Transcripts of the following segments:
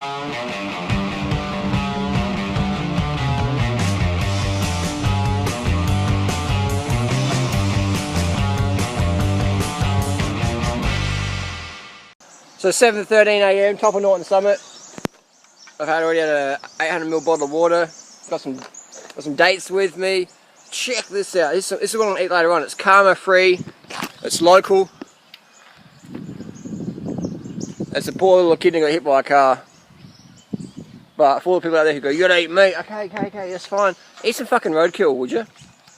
So 7:13 AM, top of Norton Summit. I've already had a 800ml bottle of water. Got some dates with me. Check this out. This is what I'm gonna eat later on. It's karma free. It's local. It's a poor little kid that got hit by a car. But for all the people out there who go, you gotta eat meat. Okay, that's fine. Eat some fucking roadkill, would you?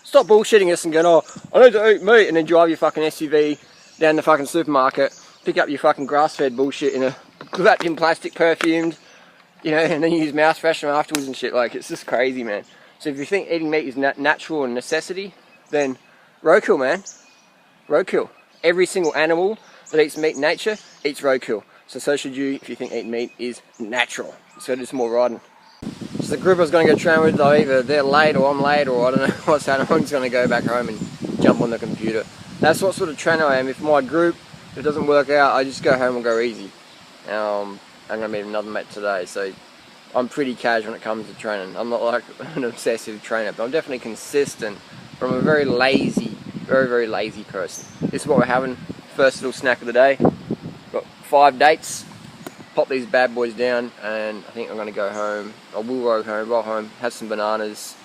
Stop bullshitting us and going, oh, I need to eat meat, and then drive your fucking SUV down the fucking supermarket, pick up your fucking grass-fed bullshit in a wrapped in plastic, perfumed, you know, and then you use mouth freshener afterwards and shit. Like, it's just crazy, man. So if you think eating meat is natural and necessity, then roadkill, man. Roadkill. Every single animal that eats meat in nature eats roadkill. So should you if you think eating meat is natural. So do some more riding. So the group I was going to go train with, though, either they're late or I'm late or I don't know what's happening. I'm just going to go back home and jump on the computer. That's what sort of trainer I am. If my group, if it doesn't work out, I just go home and go easy. I'm going to meet another mate today, so I'm pretty casual when it comes to training. I'm not like an obsessive trainer, but I'm definitely consistent from a very lazy, very lazy person. This is what we're having. First little snack of the day. Got 5 dates. Pop these bad boys down, and I think I'm going to go home. I will roll home, have some bananas,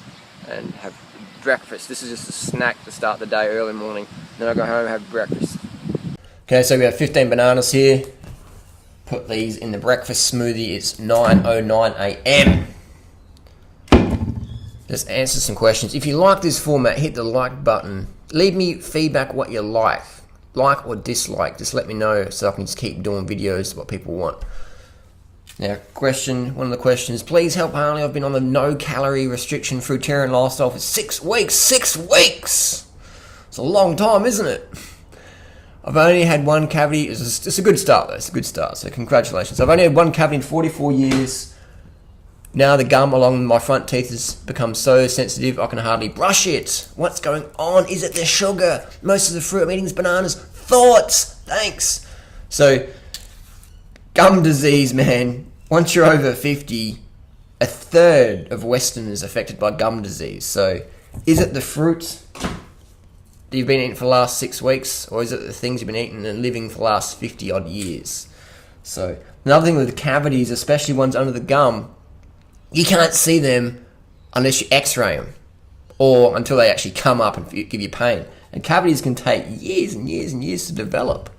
and have breakfast. This is just a snack to start the day early morning. Then I'll go home and have breakfast. Okay, so we have 15 bananas here. Put these in the breakfast smoothie. It's 9:09 AM. Just answer some questions. If you like this format, hit the like button. Leave me feedback what you like or dislike. Just let me know so I can just keep doing videos what people want. Now, one of the questions, please help Harley. I've been on the no calorie restriction fruitarian lifestyle for 6 weeks. 6 weeks! It's a long time, isn't it? I've only had one cavity. It's a good start, though. It's a good start, so congratulations. I've only had one cavity in 44 years. Now the gum along my front teeth has become so sensitive I can hardly brush it. What's going on? Is it the sugar? Most of the fruit I'm eating is bananas. Thoughts! Thanks! So, gum disease, man. Once you're over 50, a third of Westerners are affected by gum disease. So, is it the fruit that you've been eating for the last 6 weeks, or is it the things you've been eating and living for the last 50 odd years? So, another thing with cavities, especially ones under the gum, you can't see them unless you x-ray them, or until they actually come up and give you pain. And cavities can take years and years and years to develop.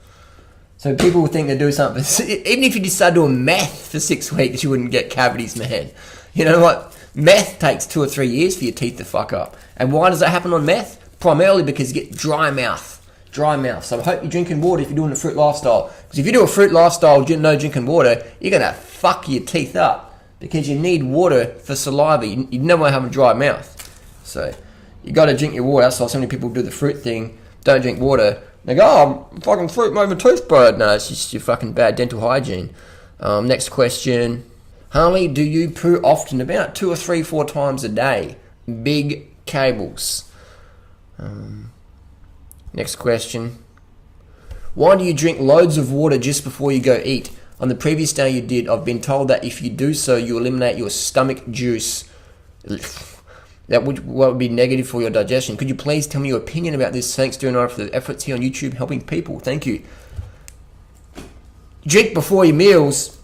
So people think they do something. Even if you just start doing meth for 6 weeks, you wouldn't get cavities, man. You know what? Meth takes 2 or 3 years for your teeth to fuck up. And why does that happen on meth? Primarily because you get dry mouth. So I hope you're drinking water if you're doing a fruit lifestyle. Because if you do a fruit lifestyle, no drinking water, you're going to fuck your teeth up. Because you need water for saliva. You never want to have a dry mouth. So you got to drink your water. That's why so many people do the fruit thing. Don't drink water. They go, oh, fucking fruit made my tooth bad. No, it's just your fucking bad dental hygiene. Next question. Harley, do you poo often? About 2 or 3, 4 times a day. Big cables. Next question. Why do you drink loads of water just before you go eat? On the previous day you did, I've been told that if you do so, you eliminate your stomach juice. That would be negative for your digestion. Could you please tell me your opinion about this? Thanks, doing all for the efforts here on YouTube helping people. Thank you. Drink before your meals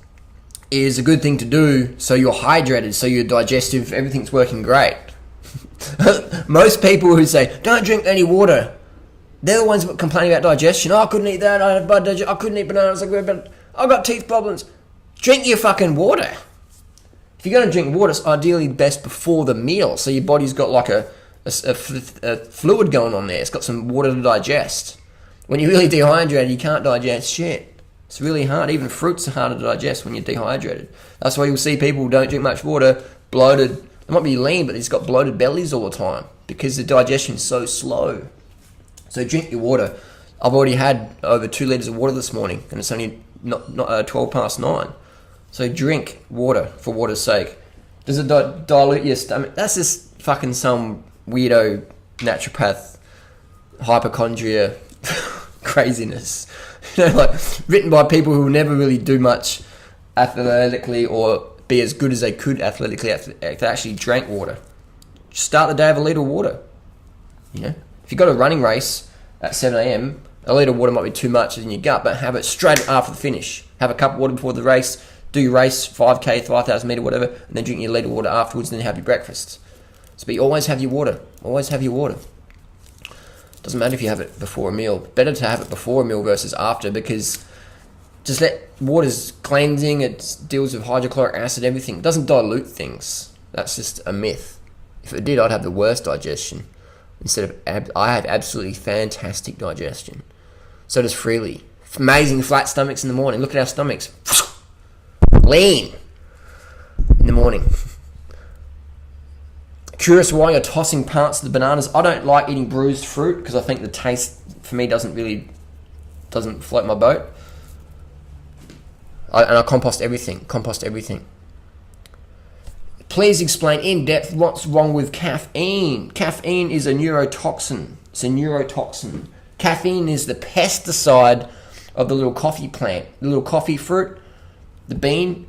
is a good thing to do so you're hydrated, so your digestive, everything's working great. Most people who say, don't drink any water, they're the ones complaining about digestion. Oh, I couldn't eat that, I had bad digestion, I couldn't eat bananas, I've got teeth problems. Drink your fucking water. If you're going to drink water, it's ideally best before the meal, so your body's got like a fluid going on there. It's got some water to digest. When you're really dehydrated, you can't digest shit. It's really hard. Even fruits are harder to digest when you're dehydrated. That's why you'll see people who don't drink much water, bloated. They might be lean, but they've got bloated bellies all the time because the digestion's so slow. So drink your water. I've already had over 2 litres of water this morning, and it's only not 12 past 9. So drink water for water's sake. Does it dilute your stomach? That's just fucking some weirdo naturopath hypochondria craziness. You know, like written by people who never really do much athletically or be as good as they could athletically if they actually drank water. Just start the day with a litre of water. You know, if you've got a running race at 7 a.m, a litre of water might be too much in your gut, but have it straight after the finish. Have a cup of water before the race, do your race, 5K, 5,000 metre, whatever, and then drink your litre of water afterwards, and then have your breakfast. So, but you always have your water. Always have your water. Doesn't matter if you have it before a meal. Better to have it before a meal versus after, because just let water's cleansing, it deals with hydrochloric acid, everything. It doesn't dilute things. That's just a myth. If it did, I'd have the worst digestion. I have absolutely fantastic digestion. So does Freely. Amazing flat stomachs in the morning. Look at our stomachs. Lean in the morning. Curious why you're tossing parts of the bananas. I don't like eating bruised fruit because I think the taste for me doesn't float my boat. And I compost everything. Please explain in depth what's wrong with caffeine. Caffeine is a neurotoxin. It's a neurotoxin. Caffeine is the pesticide of the little coffee plant. The little coffee fruit, the bean,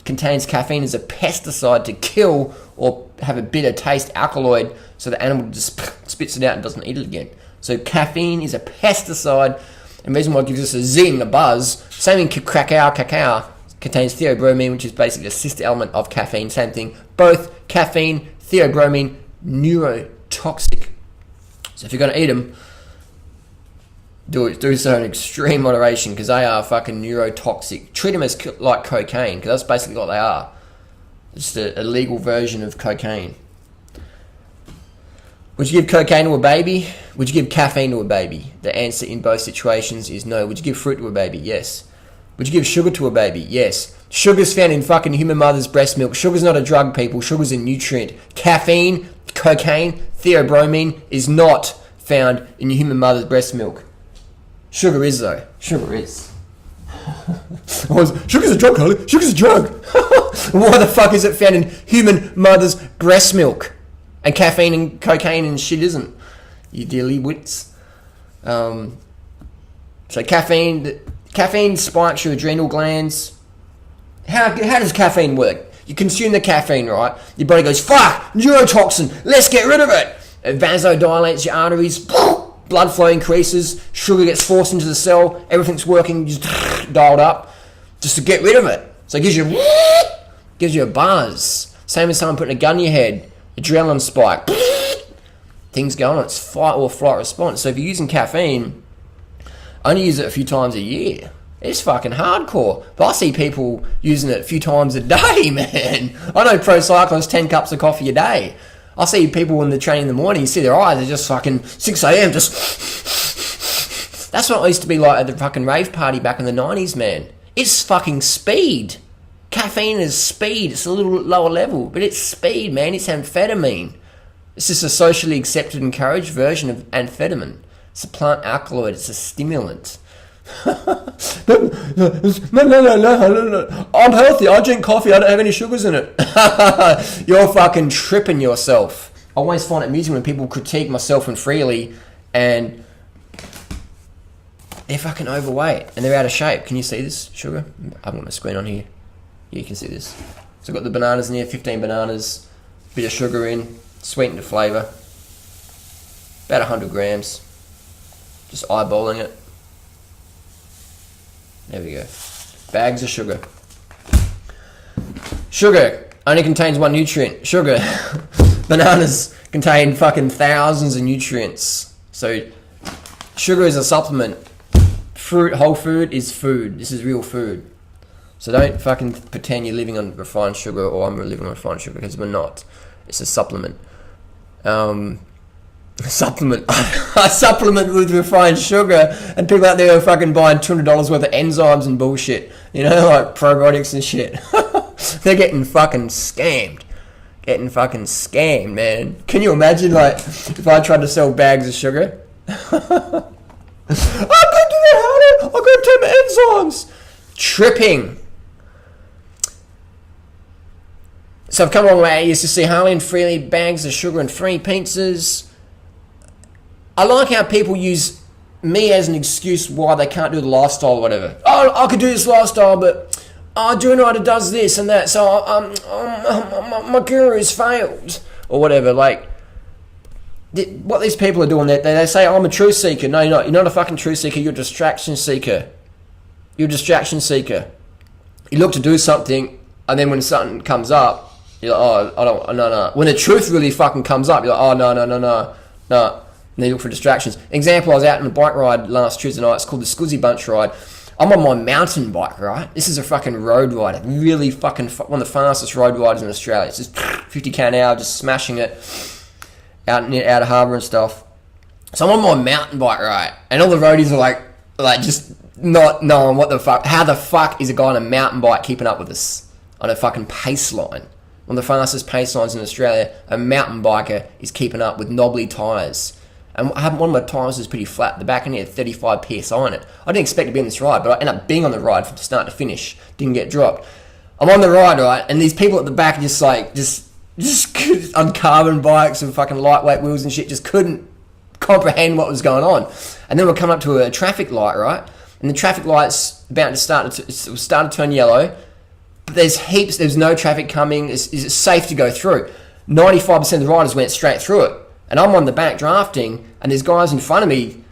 contains caffeine as a pesticide to kill or have a bitter taste, alkaloid, so the animal just spits it out and doesn't eat it again. So caffeine is a pesticide, and the reason why it gives us a zing, a buzz. Same in cacao contains theobromine, which is basically a sister element of caffeine. Same thing. Both caffeine, theobromine, neurotoxic. So if you're going to eat them, do so in extreme moderation, because they are fucking neurotoxic. Treat them as like cocaine, because that's basically what they are. Just a legal version of cocaine. Would you give cocaine to a baby? Would you give caffeine to a baby? The answer in both situations is no. Would you give fruit to a baby? Yes. Would you give sugar to a baby? Yes. Sugar's found in fucking human mother's breast milk. Sugar's not a drug, people. Sugar's a nutrient. Caffeine, cocaine, theobromine is not found in your human mother's breast milk. Sugar is, though. Sugar is. Sugar's a drug, Harley. Sugar's a drug. Why the fuck is it found in human mother's breast milk? And caffeine and cocaine and shit isn't. You dilly wits. So caffeine spikes your adrenal glands. How does caffeine work? You consume the caffeine, right? Your body goes, fuck, neurotoxin, let's get rid of it. It vasodilates your arteries, blood flow increases, sugar gets forced into the cell, everything's working, just dialed up, just to get rid of it. So it gives you a buzz. Same as someone putting a gun in your head, adrenaline spike, things going on, it's fight or flight response. So if you're using caffeine, I only use it a few times a year. It's fucking hardcore. But I see people using it a few times a day, man. I know pro cyclists, 10 cups of coffee a day. I see people when they're training in the morning, you see their eyes, they're just fucking 6 a.m. just... That's what it used to be like at the fucking rave party back in the 90s, man. It's fucking speed. Caffeine is speed. It's a little lower level, but it's speed, man. It's amphetamine. It's just a socially accepted, encouraged version of amphetamine. It's a plant alkaloid. It's a stimulant. No. I'm healthy. I drink coffee. I don't have any sugars in it. You're fucking tripping yourself. I always find it amusing when people critique myself and Freely and they're fucking overweight and they're out of shape. Can you see this sugar? I haven't got my screen on here. Yeah, you can see this. So I've got the bananas in here, 15 bananas, bit of sugar in, sweeten the flavour. About 100 grams. Just eyeballing it. There we go. Bags of sugar. Sugar only contains one nutrient. Sugar. Bananas contain fucking thousands of nutrients. So sugar is a supplement. Fruit, whole food is food. This is real food. So don't fucking pretend you're living on refined sugar or I'm living on refined sugar, because we're not. It's a supplement. Supplement. I supplement with refined sugar, and people out there are fucking buying $200 worth of enzymes and bullshit. You know, like probiotics and shit. They're getting fucking scammed. Getting fucking scammed, man. Can you imagine, like, if I tried to sell bags of sugar? I can't do that, Harley. I gotta take my enzymes. Tripping. So I've come a long way. I used to see Harley and Freely bags of sugar and free pizzas. I like how people use me as an excuse why they can't do the lifestyle or whatever. Oh, I could do this lifestyle, but oh, Drew Ryder does this and that, so my guru's failed, or whatever. Like, what these people are doing, they say, I'm a truth seeker. No, you're not. You're not a fucking truth seeker. You're a distraction seeker. You're a distraction seeker. You look to do something, and then when something comes up, you're like, oh, I don't, no. When the truth really fucking comes up, you're like, oh, no. And then you look for distractions. Example, I was out on a bike ride last Tuesday night. It's called the Scuzzy Bunch Ride. I'm on my mountain bike, right? This is a fucking road rider. Really fucking, one of the fastest road riders in Australia. It's just 50k an hour, just smashing it out of harbour and stuff. So I'm on my mountain bike, right? And all the roadies are like just not knowing what the fuck, how the fuck is a guy on a mountain bike keeping up with us on a fucking pace line? One of the fastest pace lines in Australia, a mountain biker is keeping up with knobbly tyres. And one of my tyres was pretty flat. The back end had 35 PSI on it. I didn't expect to be on this ride, but I ended up being on the ride from start to finish. Didn't get dropped. I'm on the ride, right? And these people at the back just on carbon bikes and fucking lightweight wheels and shit, just couldn't comprehend what was going on. And then we're coming up to a traffic light, right? And the traffic light's about to start to turn yellow. But there's no traffic coming. Is it safe to go through? 95% of the riders went straight through it. And I'm on the back drafting, and there's guys in front of me,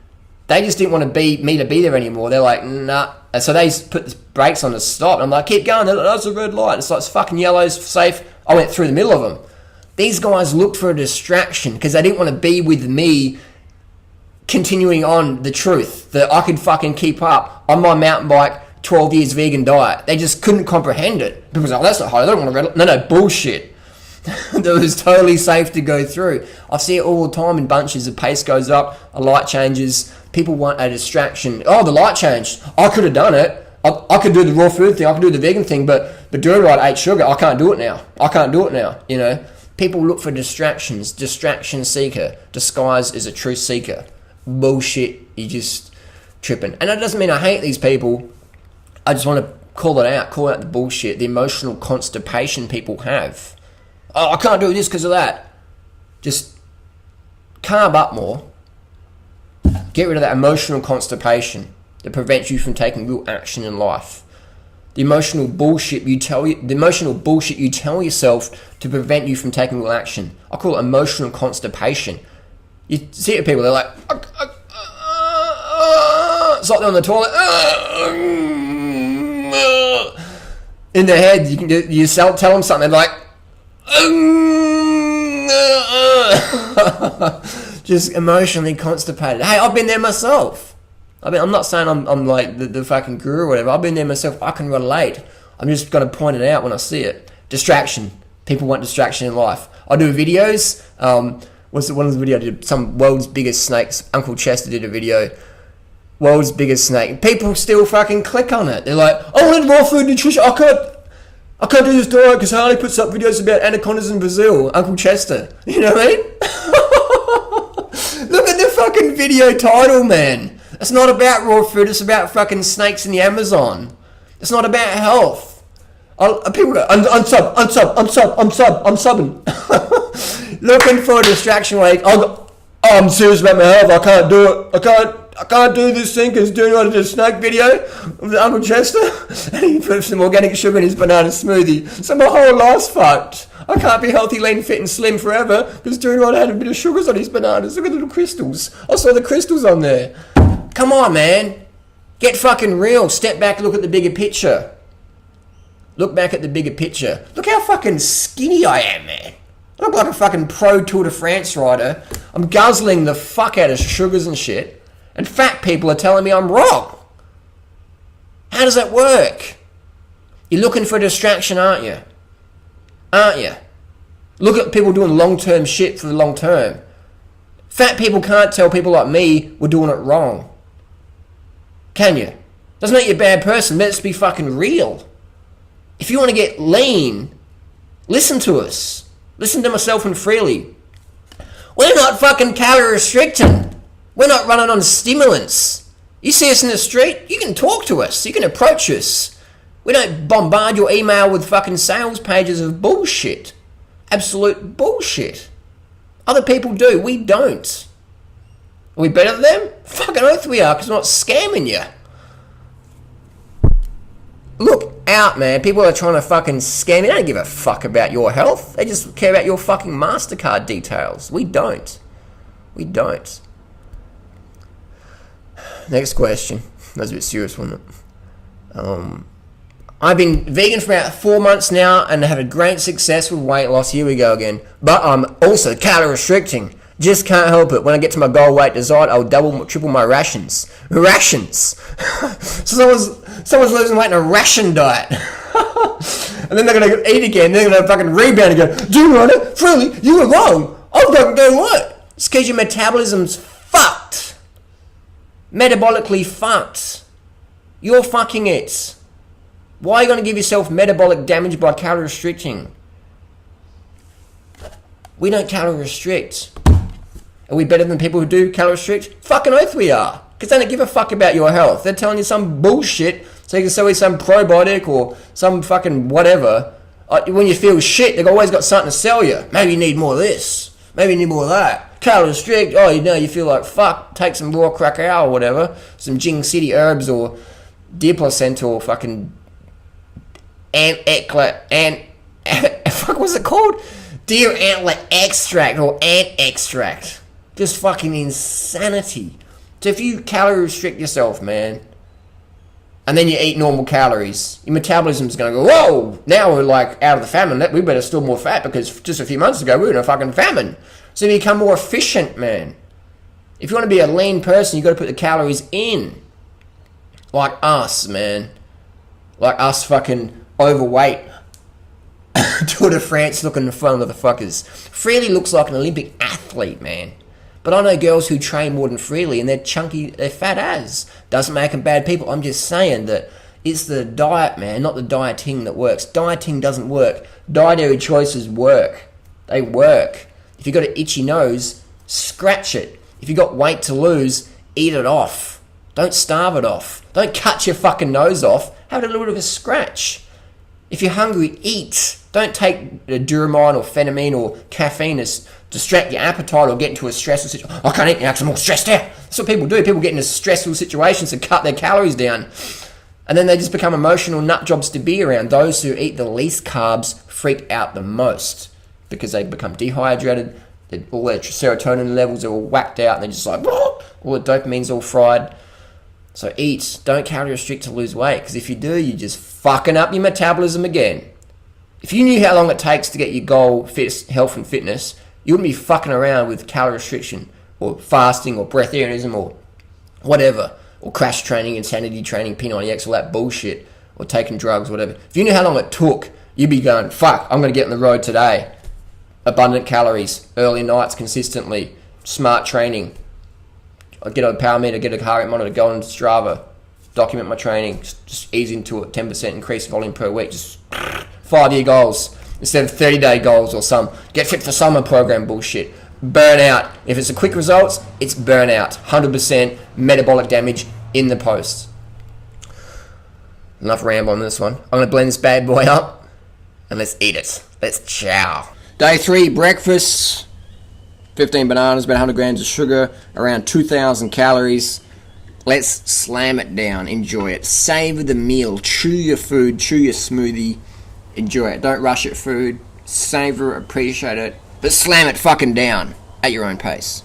they just didn't want me to be there anymore. They're like, nah. And so they put the brakes on to stop. And I'm like, keep going. They're like, that's a red light. It's like, it's fucking yellow, it's safe. I went through the middle of them. These guys looked for a distraction because they didn't want to be with me continuing on the truth that I could fucking keep up on my mountain bike, 12 years vegan diet. They just couldn't comprehend it. People were like, that's not hard. I don't want to red light. No, bullshit. That was totally safe to go through. I see it all the time in bunches. The pace goes up, a light changes. People want a distraction. Oh, the light changed. I could have done it. I could do the raw food thing. I could do the vegan thing, but Drew Ryder ate sugar. I can't do it now. You know, people look for distractions. Distraction seeker disguised as a truth seeker. Bullshit. You just tripping. And that doesn't mean I hate these people. I just want to call out the bullshit, the emotional constipation people have. Oh, I can't do this because of that. Just carb up more. Get rid of that emotional constipation that prevents you from taking real action in life. The emotional bullshit you tell yourself to prevent you from taking real action. I call it emotional constipation. You see it, people, they're like, it's like they're on the toilet. In their head, you tell them something, they're like, just emotionally constipated. Hey, I've been there myself. I'm not saying I'm like the fucking guru or whatever. I've been there myself. I can relate. I'm just going to point it out when I see it. Distraction. People want distraction in life. I do videos. One of the videos I did? Some world's biggest snakes. Uncle Chester did a video. World's biggest snake. People still fucking click on it. They're like, I wanted raw food nutrition. I can't do this diet because Harley puts up videos about anacondas in Brazil. Uncle Chester. You know what I mean? Look at the fucking video title, man. It's not about raw food. It's about fucking snakes in the Amazon. It's not about health. People go, I'm subbing. Looking for a distraction like, I'm serious about my health. I can't do it. I can't do this thing because doing what I did a snake video with Uncle Chester and he put some organic sugar in his banana smoothie. So my whole life's fucked. I can't be healthy, lean, fit and slim forever because doing what I had a bit of sugars on his bananas. Look at the little crystals. I saw the crystals on there. Come on, man. Get fucking real. Step back and look at the bigger picture. Look back at the bigger picture. Look how fucking skinny I am, man. I look like a fucking pro Tour de France rider. I'm guzzling the fuck out of sugars and shit. And fat people are telling me I'm wrong. How does that work? You're looking for a distraction, aren't you? Look at people doing long-term shit for the long term. Fat people can't tell people like me we're doing it wrong. Can you? Doesn't make you a bad person. Let's be fucking real. If you want to get lean, listen to us. Listen to myself and Freely. We're not fucking calorie restricting. We're not running on stimulants. You see us in the street, you can talk to us. You can approach us. We don't bombard your email with fucking sales pages of bullshit. Absolute bullshit. Other people do. We don't. Are we better than them? Fucking oath we are, because we're not scamming you. Look out, man. People are trying to fucking scam you. They don't give a fuck about your health. They just care about your fucking MasterCard details. We don't. We don't. Next question. That's a bit serious, wasn't it? I've been vegan for about 4 months now and have had great success with weight loss. Here we go again. But I'm also calorie restricting. Just can't help it. When I get to my goal weight desired, I'll double, triple my rations. Rations! So someone's losing weight in a ration diet. And then they're going to eat again. They're going to fucking rebound and go, do you want it? Freely, you were wrong. I've got no what? It's because your metabolism's fucked. Metabolically fucked. You're fucking it. Why are you going to give yourself metabolic damage by calorie restricting? We don't calorie restrict. Are we better than people who do calorie restrict? Fucking oath we are. Because they don't give a fuck about your health. They're telling you some bullshit so you can sell you some probiotic or some fucking whatever. When you feel shit, they've always got something to sell you. Maybe you need more of this. Maybe you need more of that. Calorie restrict. Oh, you feel like fuck. Take some raw crackau or whatever. Some Jing City herbs or deer placenta or fucking fuck, what's it called? Deer antler extract or ant extract. Just fucking insanity. So if you calorie restrict yourself, man, and then you eat normal calories, your metabolism's going to go, whoa, now we're like out of the famine. We better store more fat because just a few months ago we were in a fucking famine. So you become more efficient, man. If you want to be a lean person, you've got to put the calories in. Like us, man. Like us fucking overweight Tour de France looking fun motherfuckers. Freely looks like an Olympic athlete, man. But I know girls who train more than Freely and they're chunky, they're fat as. Doesn't make them bad people. I'm just saying that it's the diet, man, not the dieting that works. Dieting doesn't work. Dietary choices work. They work. If you've got an itchy nose, scratch it. If you've got weight to lose, eat it off. Don't starve it off. Don't cut your fucking nose off. Have a little bit of a scratch. If you're hungry, eat. Don't take Duramine or phenamine or caffeine to distract your appetite or get into a stressful situation. I can't eat now because I'm all stressed out. That's what people do. People get into stressful situations and cut their calories down. And then they just become emotional nut jobs to be around. Those who eat the least carbs freak out the most because they become dehydrated. All their serotonin levels are all whacked out and they're just like, all the dopamine's all fried. So eat. Don't calorie restrict to lose weight, because if you do, you're just fucking up your metabolism again. If you knew how long it takes to get your goal, health and fitness, you wouldn't be fucking around with calorie restriction or fasting or breatharianism or whatever, or crash training, insanity training, P90X, all that bullshit, or taking drugs, whatever. If you knew how long it took, you'd be going, fuck, I'm going to get on the road today. Abundant calories, early nights consistently, smart training. I'd get a power meter, get a heart rate monitor, go on Strava, document my training, just ease into it, 10% increase volume per week, just 5-year goals instead of 30-day goals or some get fit for summer program bullshit. Burnout. If it's a quick results, it's burnout. 100% metabolic damage in the post. Enough ramble on this one. I'm going to blend this bad boy up and let's eat it. Let's chow. Day 3, breakfast. 15 bananas, about 100 grams of sugar, around 2,000 calories. Let's slam it down. Enjoy it. Savor the meal. Chew your food. Chew your smoothie. Enjoy it. Don't rush your food. Savor it. Appreciate it. But slam it fucking down at your own pace.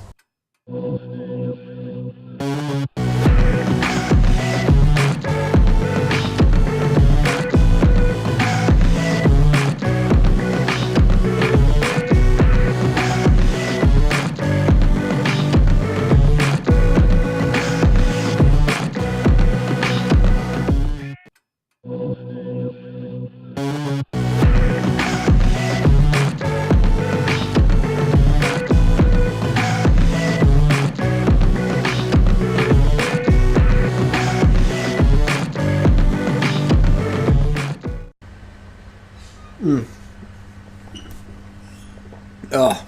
Oh,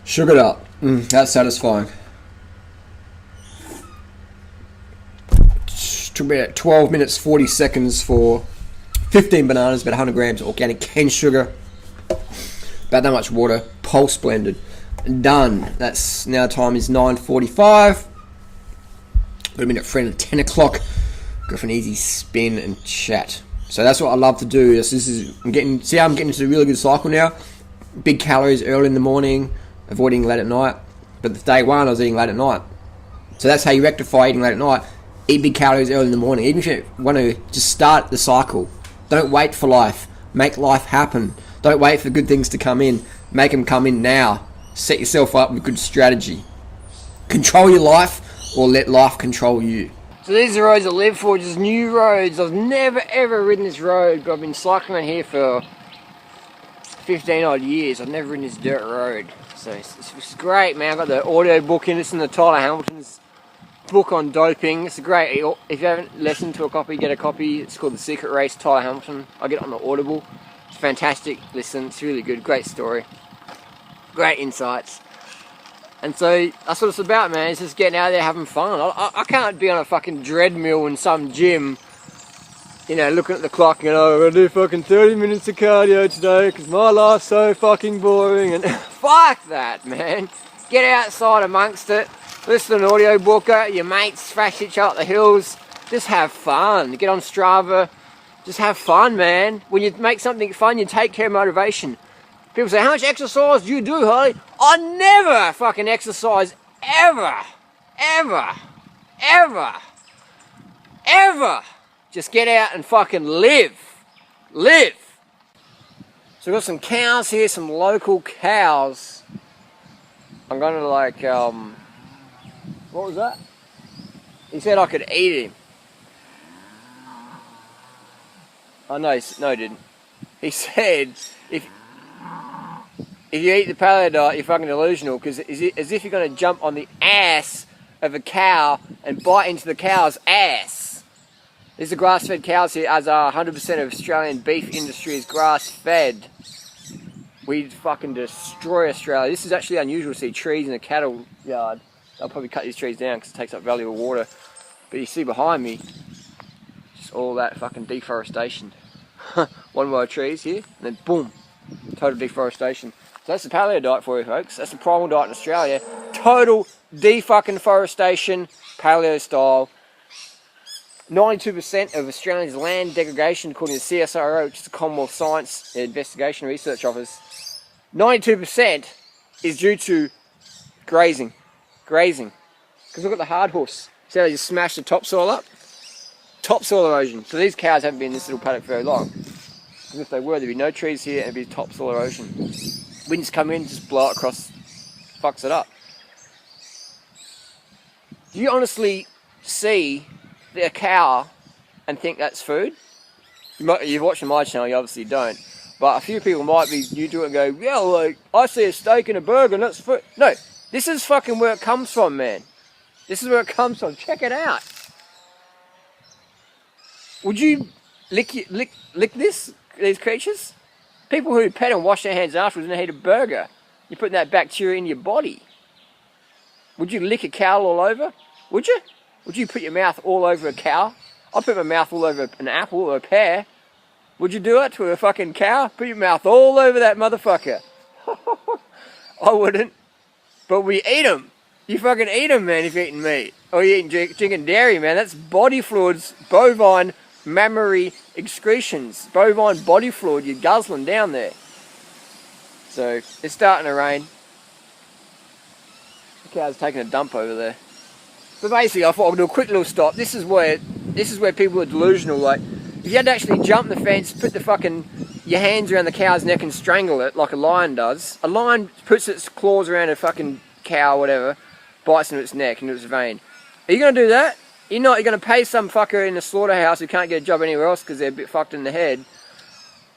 sugared up. That's satisfying. Took about 12 minutes 40 seconds for 15 bananas, about 100 grams of organic cane sugar, about that much water, pulse blended. Done. That's now time is 9:45. Got a minute friend at 10 o'clock. go for an easy spin and chat. So that's what I love to do. I'm getting into a really good cycle now. Big calories early in the morning, avoiding late at night. But day one I was eating late at night. So that's how you rectify eating late at night. Eat big calories early in the morning. Even if you want to just start the cycle. Don't wait for life. Make life happen. Don't wait for good things to come in. Make them come in now. Set yourself up with good strategy. Control your life or let life control you. So these are the roads I live for, just new roads. I've never ever ridden this road, but I've been cycling here for 15 odd years. I've never ridden this dirt road. So it's great, man. I've got the audio book in. It's in the Tyler Hamilton's book on doping. It's a great, if you haven't listened to a copy, get a copy. It's called The Secret Race, Tyler Hamilton. I get it on the Audible. It's fantastic. Listen, it's really good. Great story. Great insights. And so that's what it's about, man. It's just getting out there having fun. I can't be on a fucking treadmill in some gym, you know, looking at the clock and going, oh, I'm going to do fucking 30 minutes of cardio today because my life's so fucking boring. And fuck that, man. Get outside amongst it. Listen to an audio book, your mates thrash each other up the hills. Just have fun. Get on Strava. Just have fun, man. When you make something fun, you take care of motivation. People say, how much exercise do you do, Harley? I never fucking exercise, ever. Just get out and fucking live. So we've got some cows here, some local cows. I'm going to like, what was that? He said I could eat him. Oh no, he didn't. He said, if you eat the paleo diet, you're fucking delusional, because it's as if you're going to jump on the ass of a cow and bite into the cow's ass. These are grass-fed cows here, as are 100% of Australian beef industry is grass-fed. We fucking destroy Australia. This is actually unusual to see trees in a cattle yard. They'll probably cut these trees down because it takes up valuable water. But you see behind me, just all that fucking deforestation. One row of trees here, and then boom, total deforestation. So that's the paleo diet for you, folks. That's the primal diet in Australia. Total deforestation, paleo style. 92% of Australia's land degradation, according to the CSIRO, which is the Commonwealth Science Investigation Research Office, 92% is due to grazing. Because look at the hard horse. See how they just smash the topsoil up? Topsoil erosion. So these cows haven't been in this little paddock very long. Because if they were, there'd be no trees here and it'd be topsoil erosion. Winds come in, just blow it across, fucks it up. Do you honestly see a cow and think that's food? You're watching my channel, you obviously don't. But a few people might be new to it and go, yeah, like, I see a steak and a burger and that's food. No, this is fucking where it comes from, man. This is where it comes from. Check it out. Would you lick these creatures? People who pet and wash their hands afterwards and eat a burger. You're putting that bacteria in your body. Would you lick a cow all over? Would you? Would you put your mouth all over a cow? I'd put my mouth all over an apple or a pear. Would you do it to a fucking cow? Put your mouth all over that motherfucker. I wouldn't. But we eat them. You fucking eat them, man, if you're eating meat. Or you're eating drinking dairy, man. That's body fluids, bovine mammary excretions. Bovine body fluid you're guzzling down there. So, it's starting to rain. The cow's taking a dump over there. But basically, I thought I'd do a quick little stop. This is where people are delusional. Like, if you had to actually jump the fence, put your hands around the cow's neck and strangle it like a lion does. A lion puts its claws around a fucking cow or whatever, bites into its neck, into its vein. Are you going to do that? You're not. You're going to pay some fucker in the slaughterhouse who can't get a job anywhere else because they're a bit fucked in the head,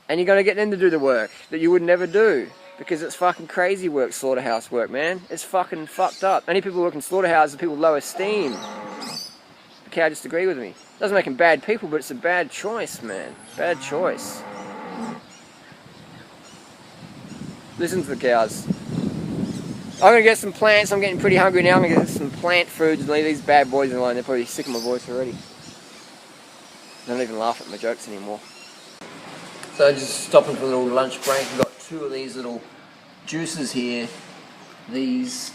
and you're going to get them to do the work that you would never do. Because it's fucking crazy work, slaughterhouse work, man. It's fucking fucked up. Only people who work in slaughterhouses are people with low esteem. The cow just agreed with me. Doesn't make them bad people, but it's a bad choice, man. Bad choice. Listen to the cows. I'm going to get some plants. I'm getting pretty hungry now. I'm going to get some plant foods and leave these bad boys alone. They're probably sick of my voice already. They don't even laugh at my jokes anymore. So just stopping for a little lunch break. We've got two of these little juices here. These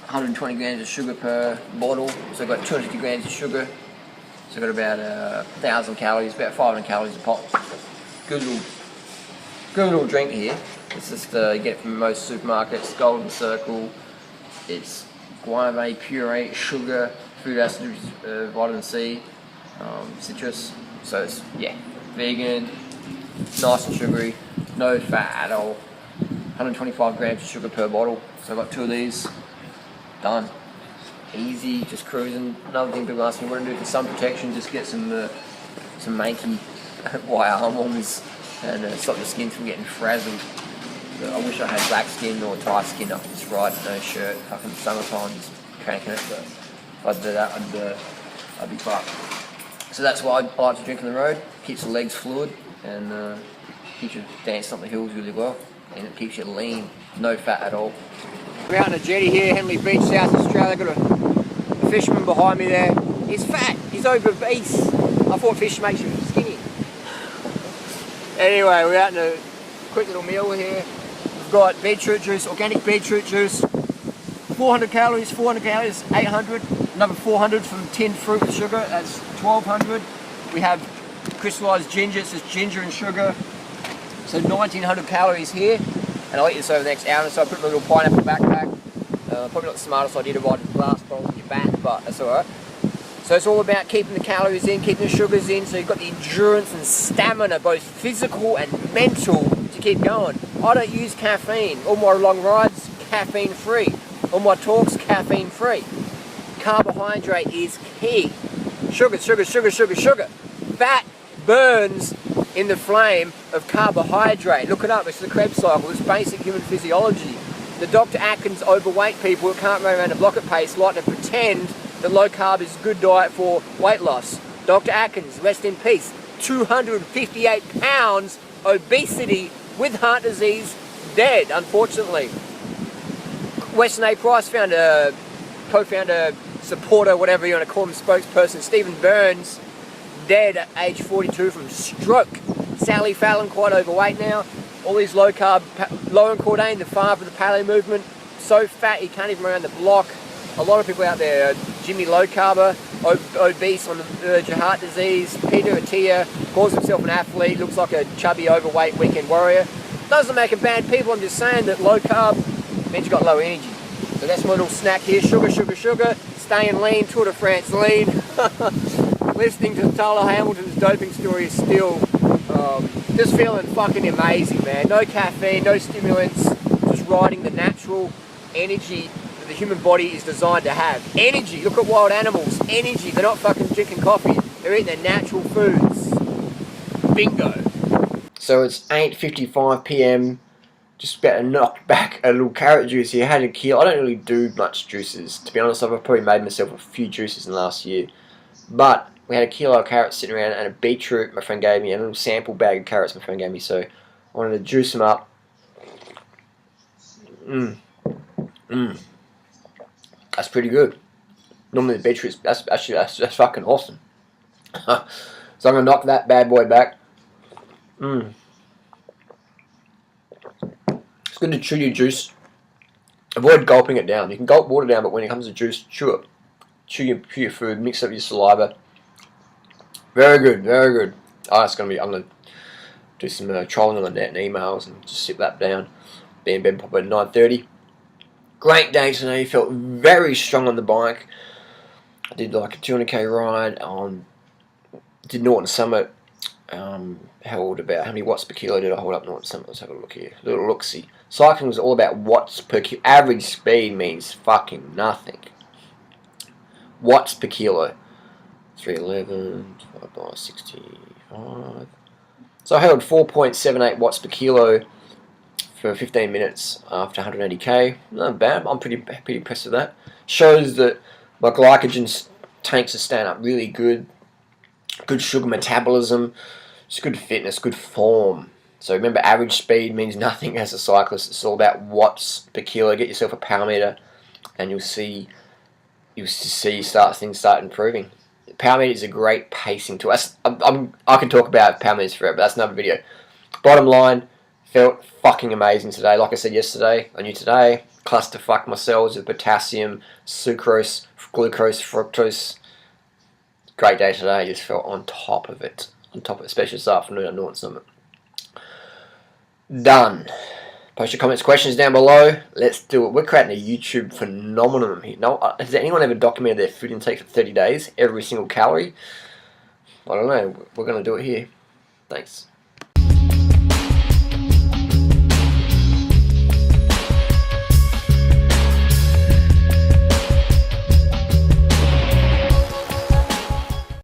120 grams of sugar per bottle. So I've got 250 grams of sugar. So So I've got about 1,000 calories, about 500 calories a pop. Good little drink here. It's just you get it from most supermarkets. Golden Circle. It's guave puree, sugar, food acid, vitamin C, citrus. So it's vegan, nice and sugary, no fat at all. 125 grams of sugar per bottle. So I've got 2 of these. Done. Easy, just cruising. Another thing people ask me what to do for sun protection, just get some manky white arm warmers and stop the skin from getting frazzled. But I wish I had black skin or tight skin. I could just ride no shirt, fucking summertime, just cranking it. But if I did that, I'd be fucked. So that's why I like to drink on the road. Keeps the legs fluid and keeps you dancing up the hills really well. And it keeps you lean, no fat at all. We're out on a jetty here, Henley Beach, South Australia. Got a fisherman behind me there. He's fat, he's obese. I thought fish makes you skinny. Anyway, we're out in a quick little meal here. We've got beetroot juice, organic beetroot juice. 400 calories, 800. Another 400 from tinned fruit with sugar, that's 1,200. We have crystallized ginger, it's just ginger and sugar. So 1,900 calories here. And I'll eat this over the next hour, so I put my little pineapple backpack. Probably not the smartest idea to ride a glass bottle on your back, but that's alright. So it's all about keeping the calories in, keeping the sugars in, so you've got the endurance and stamina, both physical and mental, to keep going. I don't use caffeine. All my long rides, caffeine free. All my talks, caffeine free. Carbohydrate is key. Sugar. Fat burns in the flame of carbohydrate. Look it up, it's the Krebs cycle, it's basic human physiology. The Dr. Atkins overweight people who can't run around the block at pace like to pretend that low carb is a good diet for weight loss. Dr. Atkins, rest in peace, 258 pounds, obesity with heart disease, dead, unfortunately. Weston A. Price founder, co-founder, supporter, whatever you want to call him, spokesperson, Stephen Burns, dead at age 42 from stroke. Sally Fallon, quite overweight now. All these low carb, Lauren Cordain, the father of the paleo movement, so fat he can't even run around the block. A lot of people out there, Jimmy Low Carber, obese on the verge of heart disease. Peter Attia calls himself an athlete, looks like a chubby, overweight weekend warrior. Doesn't make them bad people, I'm just saying that low carb means you've got low energy. So that's my little snack here, sugar, staying lean, Tour de France lean. Listening to Tyler Hamilton's doping story is still just feeling fucking amazing, man. No caffeine, no stimulants, just riding the natural energy that the human body is designed to have. Energy, look at wild animals, energy. They're not fucking drinking coffee, they're eating their natural foods. Bingo. So it's 8:55 PM. Just about to knock back a little carrot juice here. I had a kilo. I don't really do much juices. To be honest, I've probably made myself a few juices in the last year. But we had a kilo of carrots sitting around and a beetroot my friend gave me, and a little sample bag of carrots my friend gave me. So I wanted to juice them up. That's pretty good. Normally the beetroot's, that's fucking awesome. So I'm going to knock that bad boy back. It's good to chew your juice. Avoid gulping it down. You can gulp water down, but when it comes to juice, chew it. Chew your food, mix up your saliva. Very good, very good. Oh, it's gonna be. I'm gonna do some trolling on the net and emails and just sip that down. Be in bed probably at 9:30. Great day today. Felt very strong on the bike. I did like a 200k ride on. Did Norton Summit. Held about how many watts per kilo did I hold up Norton Summit? Let's have a look here. Little look-see. Cycling is all about watts per kilo. Average speed means fucking nothing. Watts per kilo. 311 divided by 65. So I held 4.78 watts per kilo for 15 minutes after 180k. Not bad. I'm pretty impressed with that. Shows that my glycogen tanks are staying up really good. Good sugar metabolism. It's good fitness, good form. So remember, average speed means nothing as a cyclist. It's all about watts per kilo. Get yourself a power meter, and you'll see things start improving. Power meter is a great pacing tool. I can talk about power meters forever, but that's another video. Bottom line, felt fucking amazing today. Like I said yesterday, I knew today, clusterfuck my cells with potassium, sucrose, glucose, fructose, great day today. Just felt on top of it. On top of it, especially this afternoon. I know it's something. Done. Post your comments, questions down below. Let's do it. We're creating a YouTube phenomenon here. No, has anyone ever documented their food intake for 30 days? Every single calorie? I don't know. We're going to do it here. Thanks.